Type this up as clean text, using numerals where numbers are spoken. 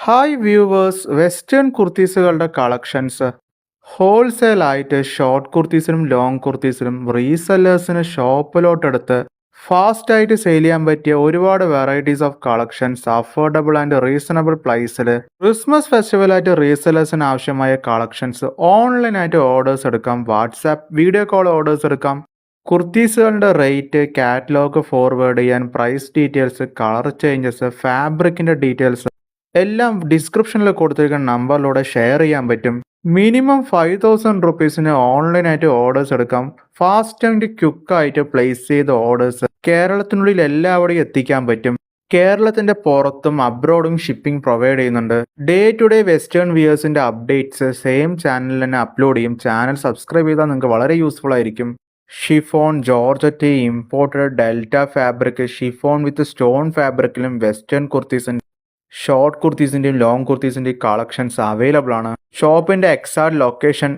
Hi viewers, western കുർത്തീസുകളുടെ collections wholesale ആയിട്ട് short കുർത്തീസിനും ലോങ് കുർത്തീസിനും റീസെല്ലേഴ്സിന് ഷോപ്പിലോട്ടെടുത്ത് ഫാസ്റ്റ് ആയിട്ട് സെയിൽ ചെയ്യാൻ പറ്റിയ ഒരുപാട് varieties of collections affordable and reasonable പ്രൈസിൽ ക്രിസ്മസ് ഫെസ്റ്റിവലായിട്ട് റീസെല്ലേഴ്സിന് ആവശ്യമായ കളക്ഷൻസ് ഓൺലൈനായിട്ട് ഓർഡേഴ്സ് എടുക്കാം, വാട്സാപ്പ് വീഡിയോ കോൾ ഓർഡേഴ്സ് എടുക്കാം. കുർത്തീസുകളുടെ റേറ്റ്, കാറ്റലോഗ് ഫോർവേഡ് ചെയ്യാൻ, പ്രൈസ് ഡീറ്റെയിൽസ്, കളർ ചേഞ്ചസ്, ഫാബ്രിക്കിന്റെ ഡീറ്റെയിൽസ് എല്ലാം ഡിസ്ക്രിപ്ഷനിൽ കൊടുത്തിരിക്കുന്ന നമ്പറിലൂടെ ഷെയർ ചെയ്യാൻ പറ്റും. മിനിമം 5,000 റുപ്പീസിന് ഓൺലൈനായിട്ട് ഓർഡേഴ്സ് എടുക്കാം. ഫാസ്റ്റ് ആൻഡ് ക്വിക്കായിട്ട് പ്ലേസ് ചെയ്ത ഓർഡേഴ്സ് കേരളത്തിനുള്ളിൽ എല്ലാവിടെയും എത്തിക്കാൻ പറ്റും. കേരളത്തിന്റെ പുറത്തും അബ്രോഡും ഷിപ്പിംഗ് പ്രൊവൈഡ് ചെയ്യുന്നുണ്ട്. ഡേ ടു ഡേ വെസ്റ്റേൺ വിയേഴ്സിന്റെ അപ്ഡേറ്റ്സ് സെയിം ചാനലിൽ തന്നെ അപ്ലോഡ് ചെയ്യും. ചാനൽ സബ്സ്ക്രൈബ് ചെയ്താൽ നിങ്ങൾക്ക് വളരെ യൂസ്ഫുൾ ആയിരിക്കും. Chiffon, georgette, imported, delta fabric, chiffon with stone ഫാബ്രിക്കിലും വെസ്റ്റേൺ കുർത്തീസിന്റെ ഷോർട്ട് കുർത്തീസിൻ്റെയും ലോങ് കുർത്തീസിൻ്റെയും കളക്ഷൻസ് അവൈലബിൾ ആണ്. ഷോപ്പിൻ്റെ എക്സാക്ട് ലൊക്കേഷൻ